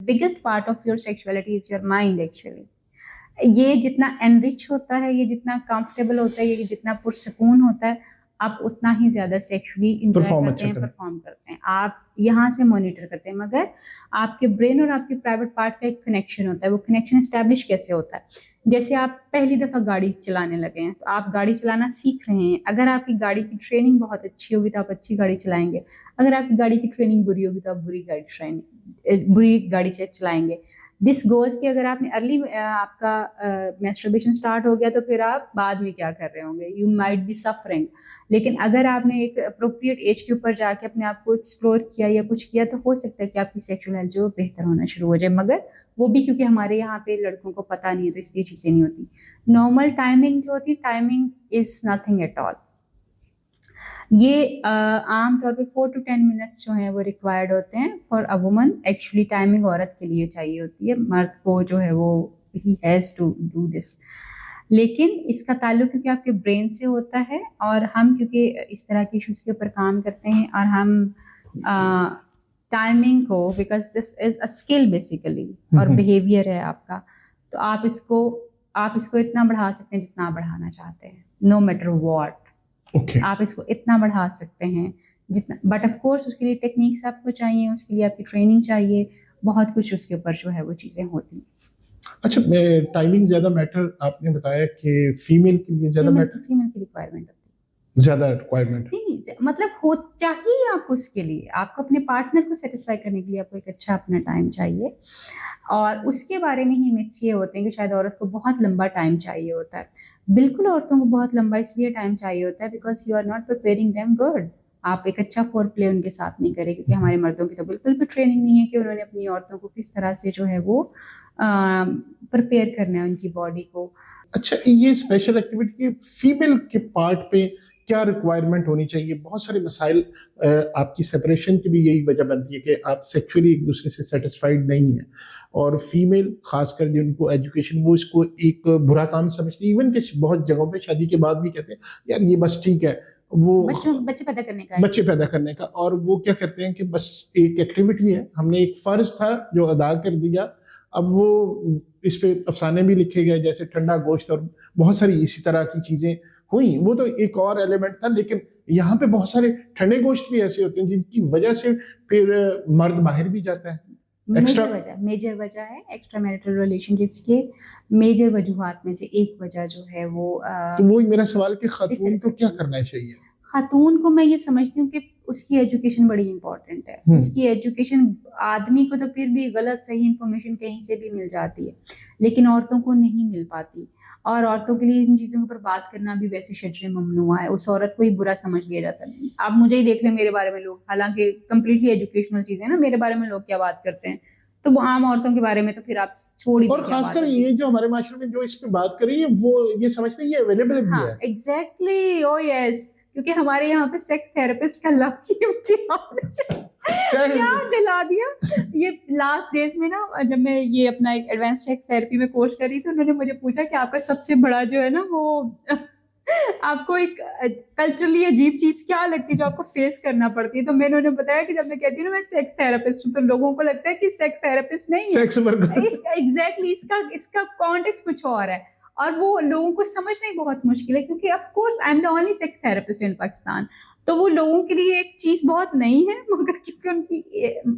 biggest part of your sexuality is your mind actually. یہ جتنا enrich ہوتا ہے, یہ جتنا کمفرٹیبل ہوتا ہے, یہ جتنا پرسکون ہوتا ہے, آپ اتنا ہی زیادہ سیکشولی انجوائے کرتے ہیں, پرفارم کرتے ہیں, آپ یہاں سے مانیٹر کرتے ہیں. مگر آپ کے برین اور آپ کے پرائیویٹ پارٹ کا ایک کنیکشن ہوتا ہے. وہ کنیکشن اسٹیبلش کیسے ہوتا ہے؟ جیسے آپ پہلی دفعہ گاڑی چلانے لگے ہیں, تو آپ گاڑی چلانا سیکھ رہے ہیں. اگر آپ کی گاڑی کی ٹریننگ بہت اچھی ہوگی تو آپ اچھی گاڑی چلائیں گے. اگر آپ کی گاڑی کی ٹریننگ بری ہوگی تو آپ بری گاڑی چلائیں گے. دس گوز کہ اگر آپ نے ارلی آپ کا میسٹربیشن اسٹارٹ ہو گیا تو پھر آپ بعد میں کیا کر رہے ہوں گے, یو مائٹ بی سفرنگ. لیکن اگر آپ نے ایک اپروپریٹ ایج کے اوپر جا کے اپنے آپ کو ایکسپلور کیا یا کچھ کیا تو ہو سکتا ہے کہ آپ کی سیکشل ہیلتھ جو بہتر ہونا شروع ہو جائے. مگر وہ بھی کیونکہ ہمارے یہاں پہ لڑکوں کو پتہ نہیں ہے تو اس لیے چیزیں نہیں ہوتی. نارمل ٹائمنگ جو ہوتی ہے, timing is nothing at all. یہ عام طور پہ 4 to 10 minutes جو ہیں وہ ریکوائرڈ ہوتے ہیں for a woman. Actually timing عورت کے لیے چاہیے ہوتی ہے, مرد کو جو ہے وہ ہی ہیز ٹو ڈو دس. لیکن اس کا تعلق کیونکہ آپ کے برین سے ہوتا ہے, اور ہم کیونکہ اس طرح کے ایشوز کے اوپر کام کرتے ہیں, اور ہم ٹائمنگ کو, because this is a skill basically اور بیہیویئر ہے آپ کا, تو آپ اس کو اتنا بڑھا سکتے ہیں جتنا آپ بڑھانا چاہتے ہیں, نو میٹر واٹ. آپ اس کو اتنا بڑھا سکتے ہیں جتنا, بٹ آف کورس اس کے لیے ٹیکنیکس آپ کو چاہیے, اس کے لیے آپ کی ٹریننگ چاہیے, بہت کچھ اس کے اوپر جو ہے وہ چیزیں ہوتی ہیں. اچھا, ٹائمنگ زیادہ میٹر آپ نے بتایا کہ فیمیل کے لیے زیادہ میٹر, فیمیل کی ریکوائرمنٹ ہوتی ہے زیادہ ریکوائرمنٹ نہیں, مطلب ہو چاہیے آپ کو اس کے لیے, آپ کو اپنے پارٹنر کو سیٹسفائی کرنے کے لیے آپ کو ایک اچھا اپنا ٹائم چاہیے. اور اس کے بارے میں ہی متس یہ ہوتے ہیں کہ شاید عورت کو بہت لمبا ٹائم چاہیے ہوتا ہے. بالکل عورتوں کو بہت لمبا اس لیے ٹائم چاہیے ہوتا ہے because you are not preparing them good. آپ ایک اچھا فور پلے ان کے ساتھ نہیں کریں, کیونکہ ہمارے مردوں کی تو بالکل بھی ٹریننگ نہیں ہے کہ انہوں نے اپنی عورتوں کو کس طرح سے جو ہے وہ پریپیئر کرنا ہے ان کی باڈی کو. اچھا, یہ اسپیشل ایکٹیویٹی فیمیل کے پارٹ پہ کیا ریکوائرمنٹ ہونی چاہیے؟ بہت سارے مسائل آپ کی سپریشن کی بھی یہی وجہ بنتی ہے کہ آپ سیکچولی ایک دوسرے سے سیٹسفائیڈ نہیں ہیں, اور فیمیل خاص کر جو ان کو ایجوکیشن, وہ اس کو ایک برا کام سمجھتی ہے. ایون کہ بہت جگہوں پہ شادی کے بعد بھی کہتے ہیں یار یہ بس ٹھیک ہے, وہ بچے پیدا کرنے کا, اور وہ کیا کرتے ہیں کہ بس ایک ایکٹیویٹی ہے, ہم نے ایک فرض تھا جو ادا کر دیا. اب وہ اس پہ افسانے بھی لکھے گئے جیسے ٹھنڈا گوشت اور بہت ساری اسی طرح کی چیزیں ہوئیں. وہ تو ایک اور ایلیمنٹ تھا, لیکن یہاں پہ بہت سارے ٹھنڈے گوشت بھی ایسے ہوتے ہیں جن کی وجہ سے پھر مرد باہر بھی جاتا ہے. میجر وجہ ہے ایکسٹرا میرٹل ریلیشن شپس کے میجر وجوہات میں سے ایک وجہ جو ہے وہ میرا سوال کہ خاتون کو کیا کرنا چاہیے؟ خاتون کو میں یہ سمجھتی ہوں کہ اس کی ایجوکیشن بڑی امپورٹنٹ ہے. اس کی ایجوکیشن, آدمی کو تو پھر بھی غلط صحیح انفارمیشن کہیں سے بھی مل جاتی ہے, لیکن عورتوں کو نہیں مل پاتی. اور عورتوں کے لیے ان چیزوں پر بات کرنا بھی ویسے شجر ممنوع ہے, اس عورت کو ہی برا سمجھ لیا جاتا ہے. آپ مجھے ہی دیکھ لیں, میرے بارے میں لوگ, حالانکہ کمپلیٹلی ایجوکیشنل چیزیں نا, میرے بارے میں لوگ کیا بات کرتے ہیں, تو وہ عام عورتوں کے بارے میں تو پھر آپ چھوڑ ہی. اور خاص کر یہ جو ہمارے معاشرے میں جو اس پہ بات کر رہی ہے وہ یہ سمجھتے ہیں یہ اویلیبل بھی ہے. ایگزیکٹلی, او یس, کیونکہ ہمارے یہاں پہ سیکس تھراپسٹ کا لفظ کی یاد دلا دیا. یہ لاسٹ ڈیز میں نا, جب میں یہ اپنا ایک ایڈوانس سیکس تھراپی میں کورس کر رہی تھی, انہوں نے مجھے پوچھا کہ آپ کا سب سے بڑا جو ہے نا وہ آپ کو ایک کلچرلی عجیب چیز کیا لگتی ہے جو آپ کو فیس کرنا پڑتی ہے. تو میں نے بتایا کہ جب میں کہتی ہوں نا میں سیکس تھراپسٹ ہوں, تو لوگوں کو لگتا ہے کہ سیکس تھراپسٹ نہیں ہے, ایگزیکٹلی اس کا کانٹیکسٹ کچھ اور ہے, اور وہ لوگوں کو سمجھنا ہی بہت مشکل ہے, کیونکہ of course I am the only sex therapist in Pakistan. تو وہ لوگوں کے لیے ایک چیز بہت نئی ہے, مگر کیونکہ ان کی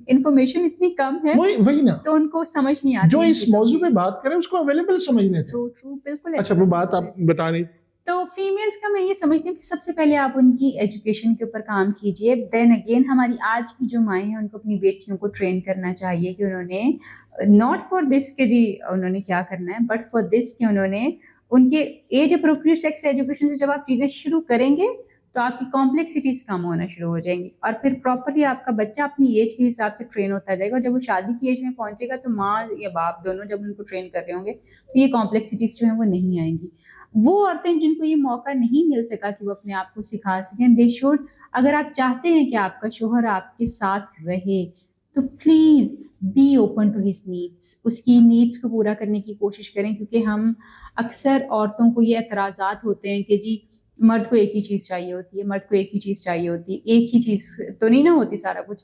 انفارمیشن اتنی کم ہے وہی نا, تو ان کو سمجھ نہیں آتی. جو اس موضوع پہ بات کریں اس کو اویلیبل سمجھنے تھے. ٹرو, بالکل. اچھا, وہ بات آپ بتا رہی. تو فیمیلز کا میں یہ سمجھتی ہوں کہ سب سے پہلے آپ ان کی ایجوکیشن کے اوپر کام کیجیے. دین اگین ہماری آج کی جو مائیں ہیں ان کو اپنی بیٹیوں کو ٹرین کرنا چاہیے کہ انہوں نے ناٹ فار دس کہ جی انہوں نے کیا کرنا ہے, بٹ فار دس کہ انہوں نے ان کے ایج اپروپریٹ سیکس ایجوکیشن سے جب آپ چیزیں شروع کریں گے تو آپ کی کمپلیکسٹیز کم ہونا شروع ہو جائیں گی, اور پھر پراپرلی آپ کا بچہ اپنی ایج کے حساب سے ٹرین ہوتا جائے گا. اور جب وہ شادی کی ایج میں پہنچے گا تو ماں یا باپ دونوں جب ان کو ٹرین کر رہے ہوں گے تو یہ کمپلیکسٹیز جو ہیں وہ نہیں آئیں گی. وہ عورتیں جن کو یہ موقع نہیں مل سکا کہ وہ اپنے آپ کو سکھا سکیں, دے شوڈ, اگر آپ چاہتے ہیں کہ آپ کا شوہر آپ کے ساتھ رہے تو please be open to his needs, اس کی نیڈس کو پورا کرنے کی کوشش کریں. کیونکہ ہم اکثر عورتوں کو یہ اعتراضات ہوتے ہیں کہ جی مرد کو ایک ہی چیز چاہیے ہوتی ہے, مرد کو ایک ہی چیز چاہیے ہوتی ہے, ایک ہی چیز تو نہیں نہ ہوتی سارا کچھ.